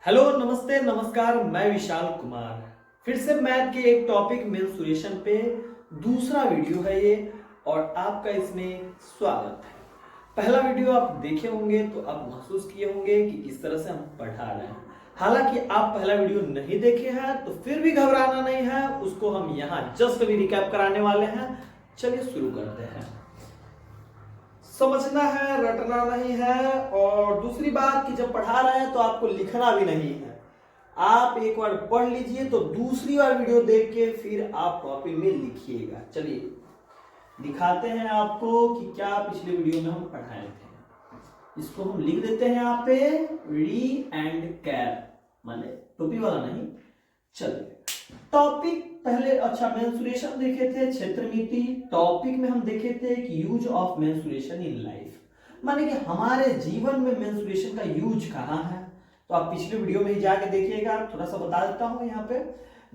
Hello नमस्ते नमस्कार, मैं विशाल कुमार। फिर से मैथ के एक टॉपिक मेंस्ट्रुएशन पे दूसरा वीडियो है ये, और आपका इसमें स्वागत है। पहला वीडियो आप देखे होंगे तो आप महसूस किए होंगे कि किस तरह से हम पढ़ा रहे हैं। हालांकि आप पहला वीडियो नहीं देखे हैं तो फिर भी घबराना नहीं है, उसको हम यहाँ जस्ट अभी रिकैप कराने वाले हैं। चलिए शुरू करते हैं। समझना है, रटना नहीं है, और दूसरी बात कि जब पढ़ा रहे हैं तो आपको लिखना भी नहीं है। आप एक बार पढ़ लीजिए तो दूसरी बार वीडियो देख के फिर आप कॉपी में लिखिएगा। चलिए दिखाते हैं आपको कि क्या पिछले वीडियो में हम पढ़ाए थे। इसको हम लिख देते हैं यहाँ पे री एंड कैप, माने टोपी वाला नहीं। चलिए टॉपिक पहले मेंस्ट्रुएशन देखे थे, क्षेत्रमिति। टॉपिक में हम देखे थे कि use of menstruation in life, माने कि हमारे जीवन में मेंस्ट्रुएशन का यूज कहाँ है। तो आप पिछले वीडियो में ही जाके देखिएगा। थोड़ा सा बता देता हूँ यहाँ पे।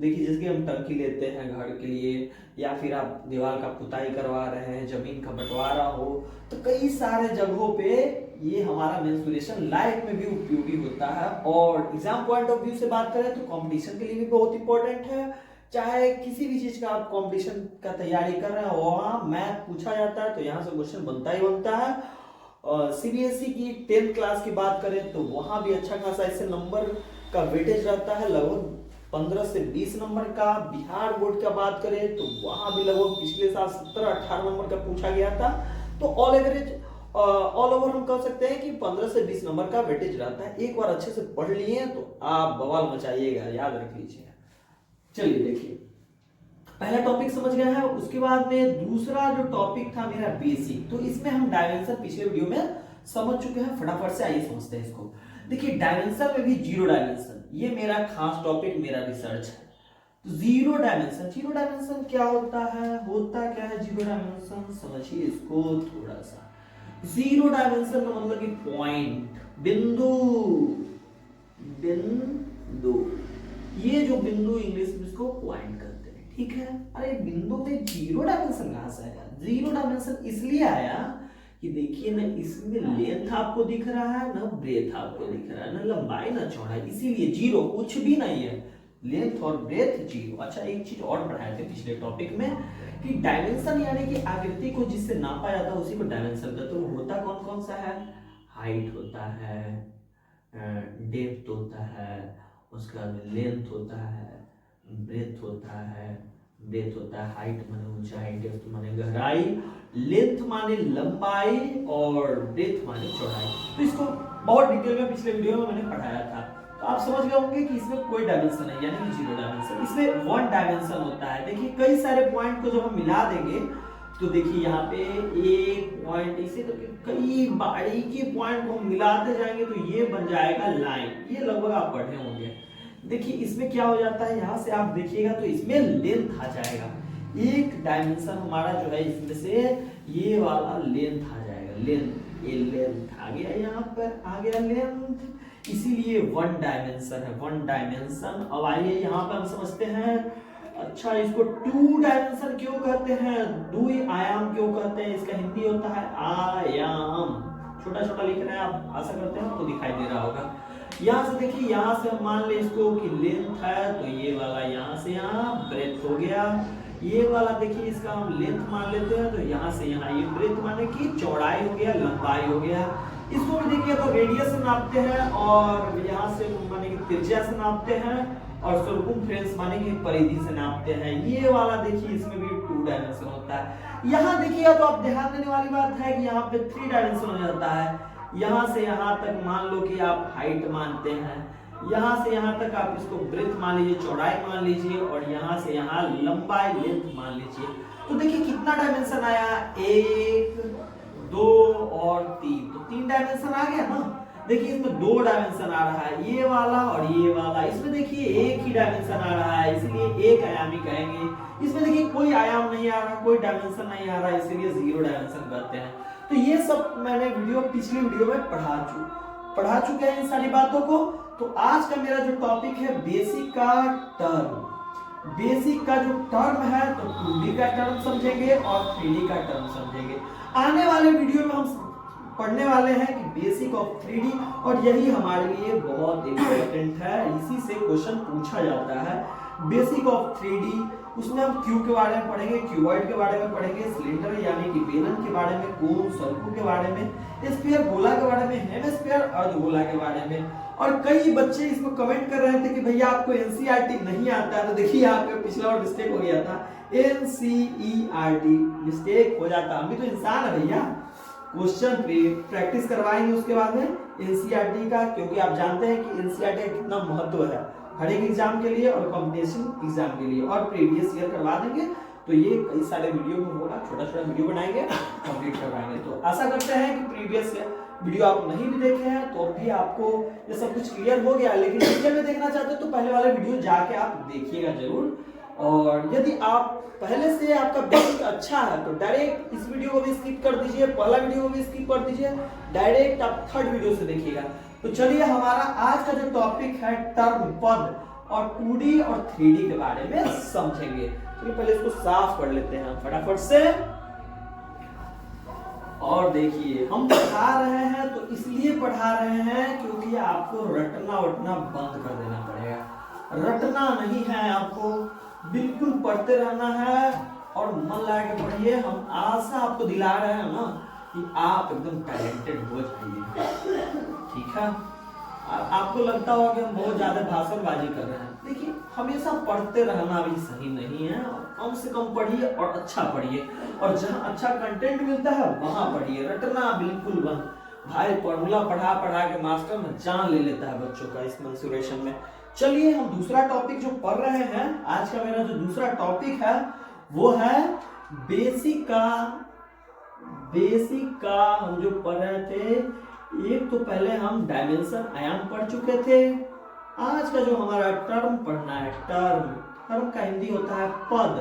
देखिए जैसे कि हम टंकी लेते हैं घर के लिए, या फिर आप दीवार का पुताई करवा रहे हैं, जमीन का बंटवारा हो, तो कई सारे जगहों पे ये हमारा मेंस्ट्रुएशन लाइफ में भी उपयोगी होता है। और एग्जाम पॉइंट ऑफ व्यू से बात करें तो कंपटीशन के लिए भी बहुत इंपॉर्टेंट है। चाहे किसी भी चीज का आप कंपटीशन का तैयारी कर रहे हैं, वहां मैथ पूछा जाता है तो यहाँ से क्वेश्चन बनता ही बनता है। सीबीएसई की 10th क्लास की बात करें तो वहां भी अच्छा खासा ऐसे नंबर का वेटेज रहता है, लगभग 15 से 20 नंबर का। बिहार बोर्ड का बात करें तो वहां भी लगभग पिछले साल 17-18 नंबर का पूछा गया था। तो ऑल एवरेज ऑल ओवर हम कह सकते हैं कि 15 से 20 नंबर का वेटेज रहता है। एक बार अच्छे से पढ़ लिए तो आप बवाल मचाइएगा, याद रख लीजिएगा। चलिए देखिए, पहला टॉपिक समझ गए हैं। उसके बाद में दूसरा जो टॉपिक था मेरा बेसिक, तो इसमें हम डायमेंशन पिछले वीडियो में समझ चुके हैं। फटाफट से आइए समझते हैं इसको। देखिए डायमेंशन में भी जीरो डायमेंशन, ये मेरा खास टॉपिक, मेरा रिसर्च है। तो जीरो डायमेंशन क्या होता है, क्या है जीरो डायमेंशन, समझिए इसको थोड़ा सा। जीरो डायमेंशन का मतलब कि पॉइंट, बिंदु। ये जो बिंदु इंग्लिश में इसको पॉइंट करते हैं, ठीक है। अरे बिंदु में जीरो डायमेंशन कहां से आया? जीरो डायमेंशन इसलिए आया कि देखिए ना, इसमें लेंथ आपको दिख रहा है ना, ब्रेथ आपको दिख रहा है ना, लंबाई ना चौड़ाई, इसीलिए जीरो, कुछ भी नहीं है। लेंथ और ब्रेथ जीरो। अच्छा एक चीज और पढ़ाए थे पिछले टॉपिक में कि डायमेंशन यानी कि आकृति को जिससे नापा जाता है उसी को डायमेंशन कहते हैं। तो होता कौन कौन सा है? हाइट होता है, डेप्थ होता है, उसके बाद में लेंथ होता है, ब्रेथ होता है। ब्रेथ होता है हाइट माने ऊंचाई, डेप्थ माने गहराई, लेंथ माने लंबाई, और ब्रेथ माने चौड़ाई। तो इसको बहुत डिटेल में पिछले वीडियो में मैंने पढ़ाया था। तो आप समझ गए होंगे कि इसमें कोई डायमेंशन नहीं, यानी कि जीरो डायमेंशन। इसमें वन डायमेंशन होता है। देखिए कई सारे पॉइंट को जब हम मिला देंगे तो देखिए यहाँ पे एक पॉइंट, इसे तो कई बारीकी पॉइंट को हम मिलाते जाएंगे तो ये बन जाएगा लाइन। ये लगभग आप पढ़े होंगे। देखिए इसमें क्या हो जाता है, यहाँ से आप देखिएगा तो इसमें लेंथ आ जाएगा। एक डायमेंशन हमारा जो है इसमें से ये वाला लेंथ आ जाएगा। लेंथ, ये लेंथ आ गया, यहाँ पर आ गया लेंथ, इसीलिए वन डायमेंशन है। One dimension. अब आइए यहाँ पर हम समझते हैं। अच्छा इसको टू डायमेंशन क्यों कहते हैं, द्वि आयाम क्यों कहते हैं? इसका हिंदी होता है आयाम। छोटा छोटा लिख रहे हैं आप, आशा करते हैं आपको दिखाई दे रहा होगा। यहाँ से देखिए, यहाँ से हम मान ले इसको कि लेंथ है, तो ये वाला यहाँ से यहाँ ब्रेथ हो गया। ये वाला देखिए इसका हम लेंथ मान लेते हैं, तो यहाँ से यहाँ ये ब्रेथ माने कि चौड़ाई हो गया, लंबाई हो गया। इसको भी देखिए तो रेडियस से नापते हैं, और यहाँ से माने कि त्रिज्या से नापते हैं, और सर्कमफ्रेंस माने कि परिधि से नापते हैं। ये वाला देखिए इसमें भी टू डायमेंशन होता है। यहाँ देखिएगा तो आप ध्यान देने वाली बात है कि यहाँ पे थ्री डायमेंशन हो जाता है। यहाँ से यहाँ तक मान लो कि आप हाइट मानते हैं, यहाँ से यहाँ तक आप इसको ब्रेथ मान लीजिए, चौड़ाई मान लीजिए, और यहाँ से यहाँ लंबाई लेंथ मान लीजिए। तो देखिए कितना डायमेंशन आया, 1 2 और 3। तो 3 डायमेंशन आ गया ना। देखिए इसमें 2 डायमेंशन आ रहा है, ये वाला और ये वाला। इसमें देखिए एक ही डायमेंशन आ रहा है, इसलिए एक आयामी कहेंगे। इसमें देखिए कोई आयाम नहीं आ रहा, कोई डायमेंशन नहीं आ रहा, इसलिए जीरो डायमेंशन कहते हैं। तो ये सब मैंने पिछली वीडियो में पढ़ा चुके हैं इन सारी बातों को। तो आज का मेरा जो टॉपिक है बेसिक का टर्म। बेसिक का जो टर्म है तो 2D का टर्म समझेंगे और 3D का टर्म समझेंगे। आने वाले वीडियो में हम पढ़ने वाले हैं कि बेसिक ऑफ 3D, और यही हमारे लिए बहुत इंपॉर्टेंट है, इसी से क्वेश्चन पूछा जाता है। बेसिक ऑफ 3D, उसमें हम क्यूब के बारे में पढ़ेंगे, क्यूबॉइड के बारे में पढ़ेंगे, सिलेंडर यानी कि बेलन के बारे में, कोन सर्कल के बारे में, स्फीयर गोला के बारे में, हेमिस्फीयर अर्धगोला के बारे में। और कई बच्चे इसमें कमेंट कर रहे थे कि भैया आपको एनसीईआरटी नहीं आता है, तो देखिए यहाँ पे पिछला बार मिस्टेक हो गया था, एनसीईआरटी मिस्टेक हो जाता, हम भी तो इंसान है भैया। क्वेश्चन प्रैक्टिस करवाएंगे उसके बाद में एनसीईआरटी का, क्योंकि आप जानते हैं कि एनसीईआरटी का कितना महत्व है हर एक एग्जाम के लिए और कॉम्पिटिशन एग्जाम के लिए, और प्रीवियस ईयर करवा देंगे। तो ये कई सारे वीडियो में होगा, छोटा छोटा वीडियो बनाएंगे, कंप्लीट करवाएंगे। तो आशा करते हैं कि प्रीवियस वीडियो आप नहीं भी देखे हैं तो भी आपको ये सब कुछ क्लियर हो गया, लेकिन डिटेल में देखना चाहते हो तो पहले वाले वीडियो जाके आप देखिएगा जरूर। और यदि आप पहले से आपका बेसिक अच्छा है तो डायरेक्ट इस वीडियो को भी स्किप कर दीजिए, पहला वीडियो को भी स्किप कर दीजिए, डायरेक्ट आप थर्ड वीडियो से देखिएगा। तो चलिए हमारा आज का जो टॉपिक है टर्म पद और 2D और 3D के बारे में समझेंगे। चलिए पहले इसको साफ कर लेते हैं फटाफट से। और देखिए हम पढ़ा रहे हैं तो इसलिए पढ़ा रहे हैं क्योंकि आपको रटना वटना बंद कर देना पड़ेगा। रटना नहीं है, आपको बिल्कुल पढ़ते रहना है और मन लगा के पढ़िए। हम आशा आपको दिला रहे हैं ना कि आप एकदम टैलेंटेड हो जाइए, ठीक है। आपको लगता होगा कि हम बहुत ज्यादा भाषणबाजी कर रहे हैं, देखिए हमेशा पढ़ते रहना भी सही नहीं है। कम से कम पढ़िए और अच्छा पढ़िए, और जहां अच्छा कंटेंट मिलता है वहां पढ़िए, रटना बिल्कुल बंद। भाई फॉर्मूला पढ़ा पढ़ा के मास्टर में जान ले लेता है बच्चों का इस मेंसुरेशन में। चलिए हम दूसरा टॉपिक जो पढ़ रहे हैं, आज का मेरा जो दूसरा टॉपिक है वो है बेसिक का हम जो पढ़ रहे थे। एक तो पहले हम डायमेंशन आयाम पढ़ चुके थे। आज का जो हमारा टर्म पढ़ना है, टर्म का हिंदी होता है पद,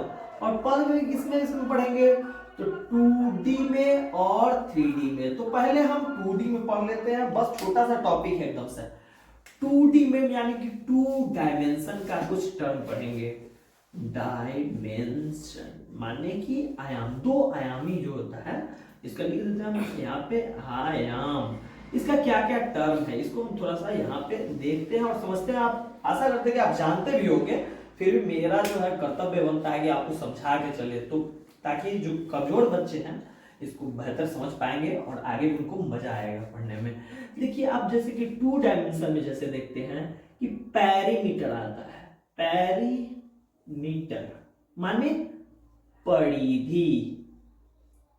और पद में किसमें पढ़ेंगे तो 2D में और 3D में। तो पहले हम 2D में पढ़ लेते हैं, बस छोटा सा टॉपिक है एकदम से। 2D में यानी कि 2 डायमेंशन का कुछ टर्म पढ़ेंगे। डायमेंशन माने कि आयाम, 2 आयामी जो होता है, इसका लिख देते हैं हम यहाँ पे आयाम। इसका क्या क्या टर्म है इसको हम थोड़ा सा यहाँ पे देखते हैं और समझते हैं। आप आशा करते हैं कि आप जानते भी होंगे, फिर भी मेरा जो है कर्तव्य बनता है कि आपको समझा के चले, तो ताकि जो कमजोर बच्चे हैं इसको बेहतर समझ पाएंगे और आगे भी उनको मजा आएगा पढ़ने में। देखिए आप जैसे कि 2 डायमेंशन में जैसे देखते हैं कि पेरीमीटर आता है। पेरीमीटर माने परिधि।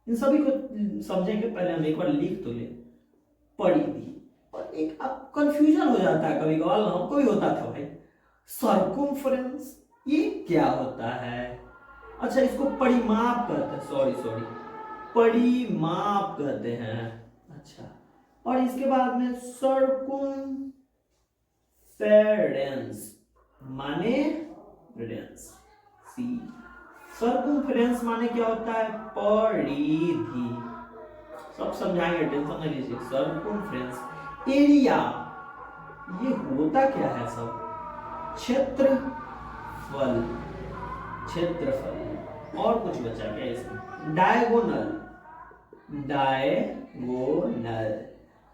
इन सभी को समझेंगे, पहले हम एक बार लिख तो ले परिधि। और एक अब कंफ्यूजन हो जाता है कभी कभार, हमको भी होता था भाई, सर्कमफ्रेंस ये क्या होता है। अच्छा इसको परिमाप कहते हैं, सॉरी परिमाप कहते हैं। अच्छा और इसके बाद में सर्कुम्फेरेंस माने रेडियंस। सर्कुम्फेरेंस माने क्या होता है परिधि। सब समझाएंगे, टेंशन नहीं लीजिए। सर्कुम्फेरेंस, एरिया ये होता क्या है सब, क्षेत्रफल। और कुछ बचा क्या इसमें, डायगोनल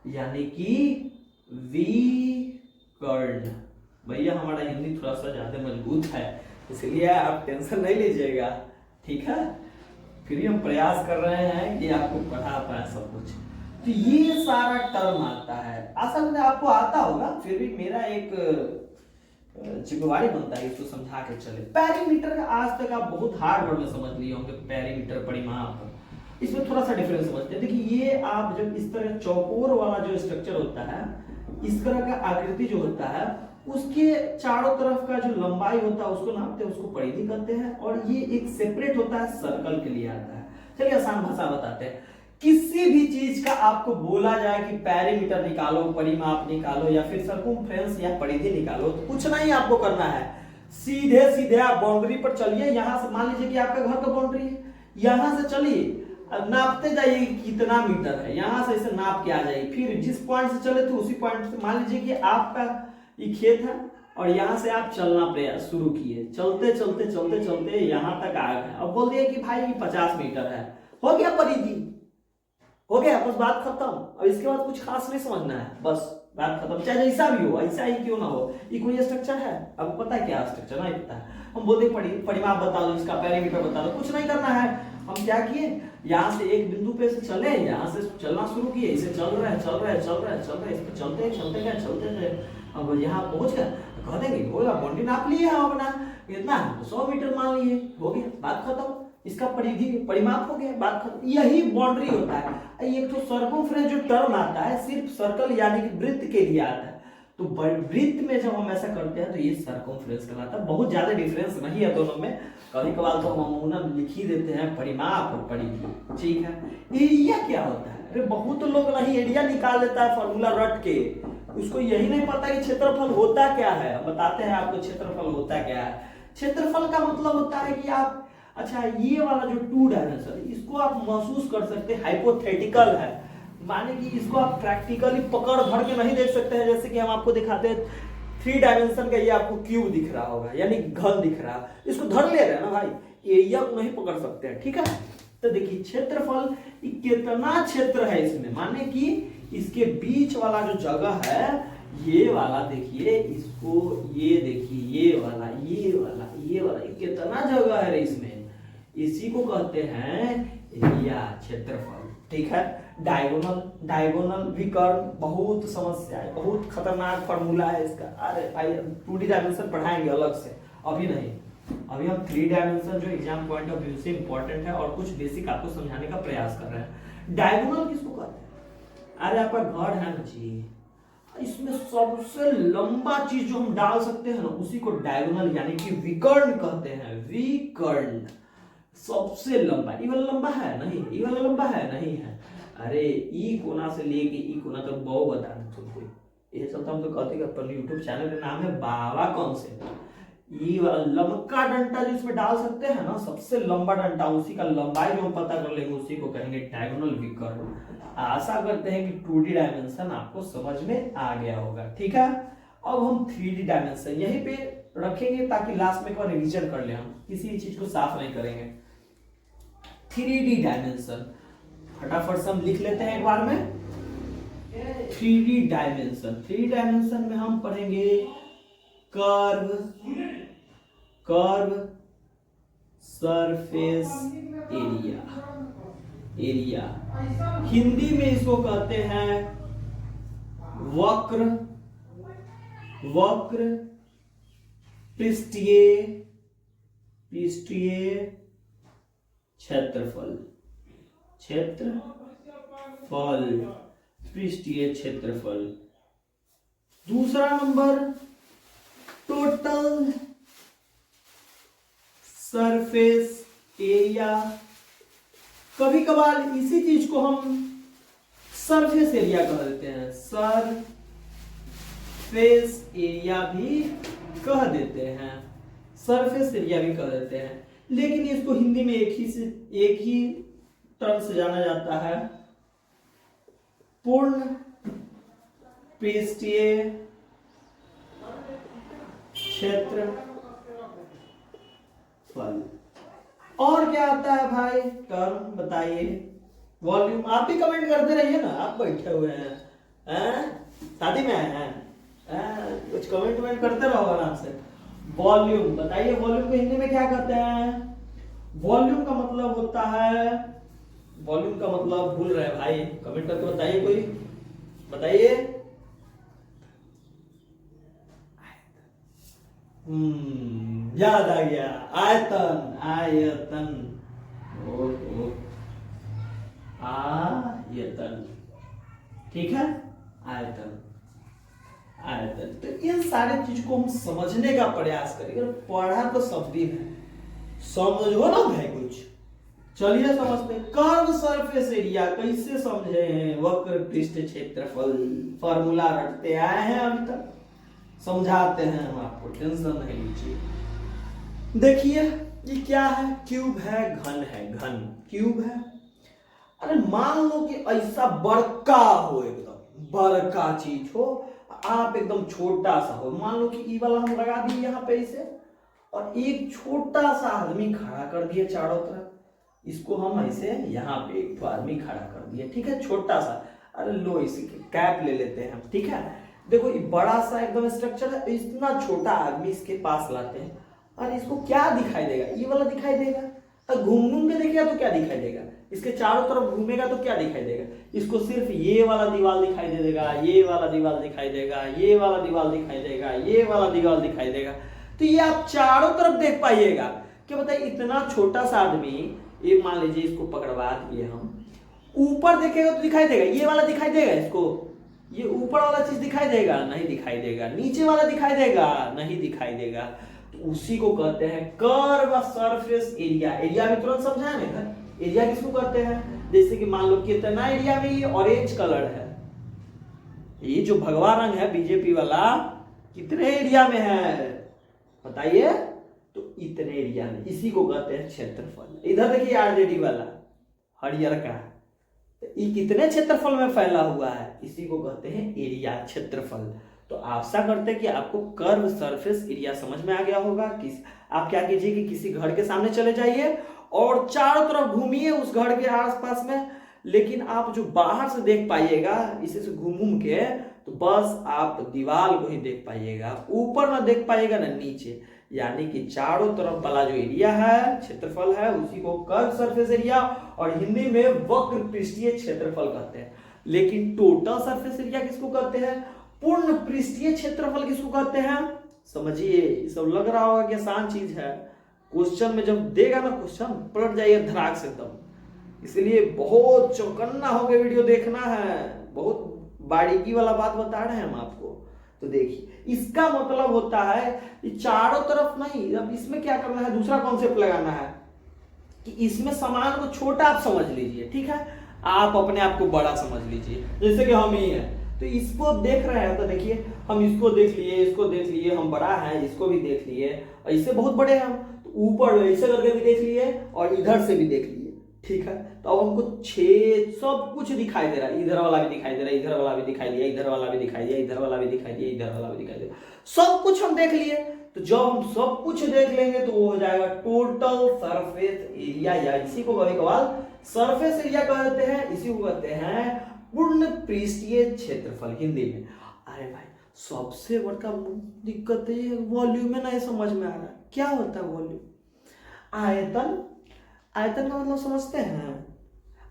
यानी कि विकर्ण। भैया हमारा हिंदी थोड़ा सा ज्यादा मजबूत है, इसलिए आप टेंशन नहीं लीजिएगा, ठीक है। फिर हम प्रयास कर रहे हैं कि आपको पढ़ा पाए सब कुछ। तो ये सारा टर्म आता है, असल में आपको आता होगा, फिर भी मेरा एक जिम्मेवारी बनता है इसको समझा के चले। पेरीमीटर का आज तक आप बहुत हार्ड वर्ड में समझ लिए होंगे, पेरीमीटर परिमाप। इसमें थोड़ा सा डिफरेंस समझते हैं। देखिए ये आप जब इस तरह चौकोर वाला जो स्ट्रक्चर होता है, इस तरह का आकृति जो होता है, उसके चारों तरफ का जो लंबाई होता है उसको नापते हैं, उसको परिधि कहते हैं। और ये एक सेपरेट होता है, सर्कल के लिए आता है। चलिए आसान भाषा बताते हैं। किसी भी चीज का आपको बोला जाए कि पेरीमीटर निकालो, परिमाप निकालो, या फिर सर्कमफ्रेंस या परिधि निकालो, तो कुछ नहीं आपको करना है, सीधे सीधे आप बाउंड्री पर चलिए। यहां से मान लीजिए कि आपका घर का बाउंड्री है, यहां से चलिए, नापते जाइए कितना मीटर है, यहां से इसे नाप के आ जाइए। फिर जिस पॉइंट से चले थे उसी पॉइंट से, मान लीजिए कि आपका ये खेत है और यहाँ से आप चलना प्रयास शुरू किए, चलते चलते चलते चलते यहाँ तक आ गए। अब बोल दिए कि भाई 50 मीटर है, हो गया परिधि। हो गया, बस बात खत्म। अब इसके बाद कुछ खास नहीं समझना है, बस बात खत्म। चाहे जैसा भी हो, ऐसा ही क्यों ना हो, ये कोई स्ट्रक्चर है? आपको पता है क्या स्ट्रक्चर? नहीं पता है। हम बोलते परिमाप बता दो, इसका पैरामीटर बता दो, कुछ नहीं करना है। हम क्या किए, यहाँ से एक बिंदु पे से चले, यहाँ से चलना शुरू किए, इसे चल रहे हैं चल रहे हैं चल रहे हैं चल रहे हैं, इस पे चलते गए। अब यहाँ पहुंच गए, कह देंगे होगा बाउंड्री नाप लिए हम अपना, इतना 100 मीटर मान लिए, हो गया, बात खत्म। इसका परिधि परिमाप हो गया, बात खत्म। यही बाउंड्री होता है। एक तो सर्कमफ्रेंस जो टर्म आता है सिर्फ सर्कल यानी कि वृत्त के लिए आता है, तो वृत्त में जब हम ऐसा करते हैं तो ये सर्कमफ्रेंस कहलाता है। बहुत ज्यादा डिफरेंस नहीं है दोनों में, कभी कभार तो हम अमूमन लिख ही देते हैं परिमाप और परिधि, ठीक है। एरिया क्या होता है? अरे बहुत लोग नहीं एरिया निकाल देता है फॉर्मूला रट के, उसको यही नहीं पता कि क्षेत्रफल होता क्या है। बताते हैं आपको क्षेत्रफल होता क्या है। क्षेत्रफल का मतलब होता है कि आप, अच्छा ये वाला जो 2 डायमेंशन इसको आप महसूस कर सकते हैं, हाइपोथेटिकल है, माने कि इसको आप प्रैक्टिकली पकड़ धर के नहीं देख सकते हैं। जैसे कि हम आपको दिखाते हैं 3 डायमेंशन का, ये आपको क्यूब दिख रहा होगा यानी घन दिख रहा है, इसको धर ले रहे हैं ना भाई, एरिया को नहीं पकड़ सकते हैं, ठीक है। तो देखिए क्षेत्रफल कितना क्षेत्र है इसमें, माने कि इसके बीच वाला जो जगह है ये वाला, देखिए इसको, ये देखिए ये वाला ये वाला ये वाला, कितना जगह है इसमें, इसी को कहते हैं एरिया, क्षेत्रफल, ठीक है। डायगोनल विकर्ण, बहुत समस्या है, बहुत खतरनाक फॉर्मूला है इसका। अरे भाई 2D डायमेंशन पढ़ाएंगे अलग से, अभी नहीं, अभी हम 3 डायमेंशन जो एग्जाम पॉइंट ऑफ व्यू से इंपॉर्टेंट है और कुछ बेसिक आपको समझाने का प्रयास कर रहे हैं। डायगोनल किसको कहते हैं? अरे आपका घर है ना जी, इसमें सबसे लंबा चीज जो हम डाल सकते हैं ना उसी को डायगोनल यानी कि विकर्ण कहते हैं। विकर्ण सबसे लंबा, ये वाला लंबा है नहीं, ये वाला लंबा है नहीं है। अरे ई कोना से लेके ई कोना तक बहुत बता रहे तुमको, ये चलता हम तो कहते हैं अपन यूट्यूब चैनल का नाम है बाबा कॉन्सेप्ट। ये वाला लंबा डंडा जो इसमें डाल सकते हैं ना, सबसे लंबा डंडा, उसी का लंबाई जो हम पता कर लेंगे उसी को कहेंगे डायगोनल विकर्ण। आशा करते हैं कि 2D डायमेंशन आपको समझ में आ गया होगा, ठीक है। अब हम 3D डायमेंशन यहीं पे रखेंगे ताकि लास्ट में एक बार रिवीजन कर ले, हम किसी चीज को साफ नहीं करेंगे। 3D डायमेंशन फटाफट से हम लिख लेते हैं एक बार में। 3D डायमेंशन, 3D डायमेंशन में हम पढ़ेंगे curve, surface area, area Hindi में इसको कहते हैं वक्र, पृष्ठीय क्षेत्रफल, पृष्ठीय क्षेत्रफल। दूसरा नंबर टोटल सरफेस एरिया, कभी कभार इसी चीज को हम सरफेस एरिया कह देते हैं, सरफेस एरिया भी कह देते हैं, सरफेस एरिया भी कह देते हैं। लेकिन इसको हिंदी में एक ही टर्म से जाना जाता है, पूर्ण पृष्ठीय क्षेत्रफल। और क्या आता है भाई टर्म, बताइए। वॉल्यूम, आप भी कमेंट करते रहिए ना, आप बैठे हुए हैं शादी में आए हैं, कुछ कमेंट करते रहो आराम से। वॉल्यूम बताइए, वॉल्यूम को हिंदी में क्या कहते हैं? वॉल्यूम का मतलब होता है, वॉल्यूम का मतलब भूल रहे भाई, कमेंट करके बताइए, कोई बताइए। याद आ गया, आयतन, आयतन, आयतन, ठीक है, आयतन, आयतन। तो इन सारे चीज को हम समझने का प्रयास करेंगे। पढ़ा तो सब दिन है, समझो ना भाई कुछ, चलिए समझते हैं। कर्व सरफेस एरिया कैसे समझे हैं? वक्र पृष्ठ क्षेत्रफल, फॉर्मूला रटते आए हैं, अभी तक समझाते हैं हम आपको, टेंशन नहीं लीजिए। देखिए ये क्या है, क्यूब है, घन है, घन क्यूब है। अरे मान लो कि ऐसा बड़का हो, एकदम बड़का चीज हो, आप एकदम छोटा सा हो, मान लो कि ई वाला हम लगा दिए यहाँ पे इसे, और एक छोटा सा आदमी खड़ा कर दिया चारों तरफ, इसको हम ऐसे यहाँ पे एक आदमी खड़ा कर दिए, ठीक है, छोटा सा। अरे लो इसी कैप ले लेते हैं हम, ठीक है। देखो ये बड़ा सा एकदम स्ट्रक्चर है, इतना छोटा आदमी इसके पास लाते हैं, और इसको क्या दिखाई देगा, ये वाला दिखाई देगा। और घूम घूम के देखेगा तो क्या दिखाई देगा, इसके चारों तरफ घूमेगा तो क्या दिखाई देगा, इसको सिर्फ ये वाला दीवार दिखाई दे देगा, ये वाला दीवार दिखाई देगा, ये वाला दीवार दिखाई देगा, ये वाला दीवार दिखाई देगा। तो ये आप चारों तरफ देख पाइएगा। क्या बताइए, इतना छोटा सा आदमी, ये मान लीजिए इसको पकड़वा दिए हम, ऊपर देखेगा तो दिखाई देगा, ये वाला दिखाई देगा इसको, ये ऊपर वाला चीज दिखाई देगा, नहीं दिखाई देगा, नीचे वाला दिखाई देगा, नहीं दिखाई देगा। तो उसी को कहते हैं कर्व सरफेस एरिया। एरिया भी तुरंत समझाया नहीं था, एरिया किसको कहते हैं, जैसे कि मान लो कितना एरिया में ये ऑरेंज कलर है, ये जो भगवा रंग है बीजेपी वाला, कितने एरिया में है बताइए, तो इतने एरिया में, इसी को कहते हैं क्षेत्रफल। इधर देखिए आरजेडी वाला हरियर का, ये कितने क्षेत्रफल में फैला हुआ है, इसी को कहते हैं एरिया, क्षेत्रफल। तो आशा करते हैं कि आपको कर्व सरफेस एरिया समझ में आ गया होगा। आप क्या कीजिए कि किसी घर के सामने चले जाइए और चारों तरफ घूमिए उस घर के आसपास में, लेकिन आप जो बाहर से देख पाइएगा इसी से घूम घूम के, तो बस आप दीवार को ही देख पाइएगा, ऊपर ना देख पाइएगा ना नीचे। यानी कि चारों तरफ वाला जो एरिया है, क्षेत्रफल है, उसी को कर्व सरफेस एरिया और हिंदी में वक्र पृष्ठीय क्षेत्रफल कहते हैं। लेकिन टोटल सरफेस एरिया किसको कहते हैं, पूर्ण पृष्ठीय क्षेत्रफल किसको कहते हैं। समझिए, सब लग रहा होगा कि आसान चीज है, क्वेश्चन में जब देगा ना क्वेश्चन पलट जाइए धड़ाक से एकदम। इसलिए बहुत चौकन्ना होकर वीडियो देखना है, बहुत बारीकी वाला बात बता रहे हैं हम आपको। तो देखिए, इसका मतलब होता है कि चारों तरफ नहीं, अब इसमें क्या करना है, दूसरा कॉन्सेप्ट लगाना है कि इसमें सामान को छोटा आप समझ लीजिए, ठीक है, आप अपने आप को बड़ा समझ लीजिए। जैसे कि हम ही हैं, तो इसको देख रहे हैं, तो देखिए हम इसको देख लिए, इसको देख लिए, हम बड़ा है, इसको भी देख लिए, इससे बहुत बड़े हैं हम, तो ऊपर ऐसे करके भी देख लिए और इधर से भी देख लिए, ठीक है। तो अब हमको सब कुछ दिखाई दे रहा है, इधर वाला भी दिखाई दे रहा है, इधर वाला भी दिखाई दिया, इधर वाला भी दिखाई दिया, इधर वाला भी दिखाई दिया, इधर वाला भी दिखाई दिया, सब कुछ हम देख लिए। तो जब हम सब कुछ देख लेंगे तो वो हो जाएगा टोटल सरफेस एरिया, या इसी को कभी कभार सरफेस एरिया कहते हैं, इसी को कहते हैं पूर्ण पृष्ठीय क्षेत्रफल हिंदी में। अरे भाई, सबसे बड़का दिक्कत है वॉल्यूम में नहीं समझ में आ रहा है, क्या होता है वॉल्यूम। आयतन, आयतन का मतलब समझते हैं,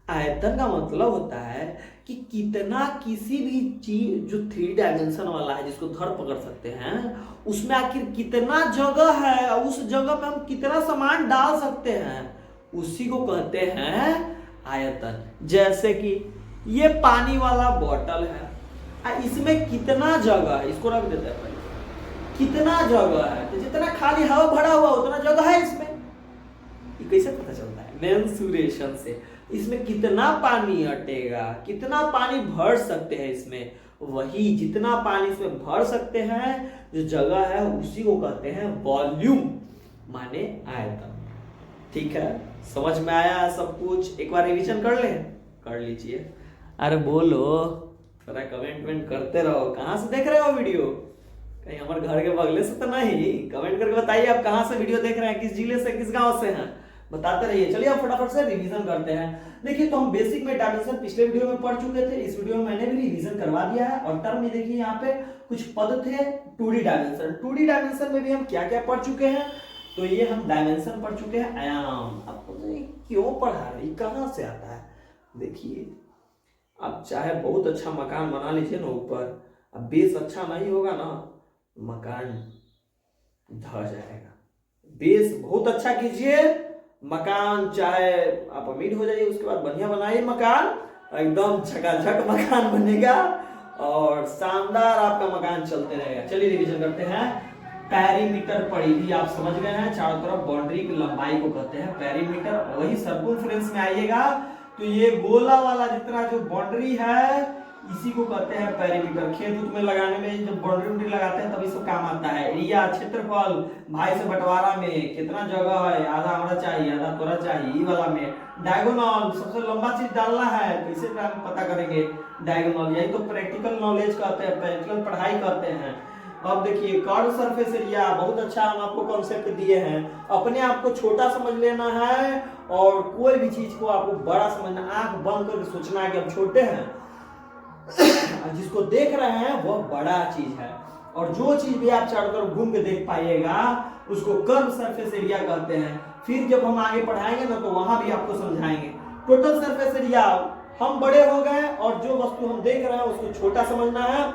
आयतन का मतलब होता है कि कितना किसी भी चीज जो 3 डायमेंशन वाला है, जिसको धर पकड़ सकते हैं, उसमें आखिर कितना जगह है, उस जगह पे हम कितना सामान डाल सकते हैं, उसी को कहते हैं आयतन। जैसे कि ये पानी वाला बोतल है, इसमें कितना जगह है, इसको रख देते हैं पहले, कितना जगह है, तो जितना खाली हवा भरा हुआ उतना जगह है इसमें। ये कैसे पता चलता है, मेंसुरेशन से। इसमें कितना पानी अटेगा, कितना पानी भर सकते हैं इसमें, वही जितना पानी इसमें भर सकते हैं जो जगह है, उसी को कहते हैं वॉल्यूम, माने आयतन। ठीक है, समझ में आया सब कुछ। एक बार रिवीजन कर लीजिए। अरे बोलो, थोड़ा कमेंट करते रहो। कहाँ से देख रहे हो वीडियो, कहीं हमारे घर के बगले से तो नहीं। कमेंट करके बताइए आप कहाँ से वीडियो देख रहे हैं, किस जिले से, किस गांव से हैं, बताते रहिए। चलिए अब फटाफट से रिवीजन करते हैं। देखिए, तो हम बेसिक में डायमेंशन पिछले वीडियो में पढ़ चुके थे, इस वीडियो में मैंने भी रिवीजन करवा दिया है। और टर्म में देखिए यहाँ पे कुछ पद थे 2D डायमेंशन। 2D डायमेंशन में भी हम क्या क्या पढ़ चुके हैं, तो ये हम डायमेंशन पढ़ चुके हैं। आयाम आपको क्यों पढ़ा रहे, कहाँ से आता है। देखिए, आप चाहे बहुत अच्छा मकान बना लीजिए ना ऊपर, अब बेस अच्छा नहीं होगा ना, मकान ढह जाएगा। बेस बहुत अच्छा कीजिए, मकान चाहे आप अमीर हो जाइए, उसके बाद बढ़िया बनाइए मकान, एकदम झकाझक मकान बनेगा और शानदार आपका मकान चलते रहेगा। चलिए रिवीजन करते हैं। पेरीमीटर परिधि आप समझ गए हैं, चारों तरफ बाउंड्री की लंबाई को कहते हैं पेरीमीटर। वही सर्कमफ्रेंस में आइएगा तो ये गोला वाला जितना जो बाउंड्री है, इसी को कहते हैं पेरीमीटर। खेत में लगाने में जब बाउंड्री लगाते हैं तभी सब काम आता है। एरिया, क्षेत्रफल, भाई से बंटवारा में कितना जगह है, आधा हमारा चाहिए आधा तोरा चाहिए, ये वाला में। डायगोनल, सबसे लंबा चीज डालना है, कैसे पता करेंगे डायगोनल, यही तो प्रैक्टिकल नॉलेज कहते हैं, प्रैक्टिकल पढ़ाई कहते हैं। अब देखिए कर्व सरफेस एरिया, बहुत अच्छा हम आपको कॉन्सेप्ट दिए हैं। अपने आप को छोटा समझ लेना है और कोई भी चीज को आपको बड़ा समझना, आंख बंद करके सोचना है कि हम छोटे हैं जिसको देख रहे हैं वह बड़ा चीज है। और जो चीज भी आप चारों तरफ घूम के देख पाइएगा उसको कर्व सरफेस एरिया कहते हैं। फिर जब हम आगे पढ़ाएंगे ना तो वहां भी आपको समझाएंगे। टोटल सरफेस एरिया, हम बड़े हो गए और जो वस्तु हम देख रहे हैं उसको छोटा समझना है।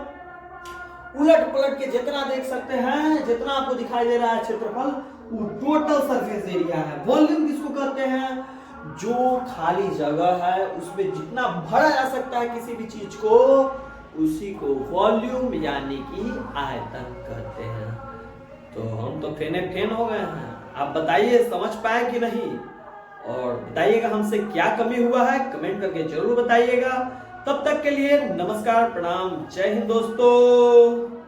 उलट पलट के जितना देख सकते हैं, जितना आपको दिखाई दे रहा है क्षेत्रफल, वो टोटल सरफेस एरिया है। वॉल्यूम किसको कहते हैं? जो खाली जगह है उसमें जितना भरा जा सकता है किसी भी चीज को, उसी को वॉल्यूम यानी कि आयतन कहते हैं। तो हम तो फेन हो गए हैं। आप बताइए समझ पाए कि नहीं, और बताइएगा हमसे क्या कमी हुआ है, कमेंट करके जरूर बताइएगा। तब तक के लिए नमस्कार, प्रणाम, जय हिंद दोस्तों।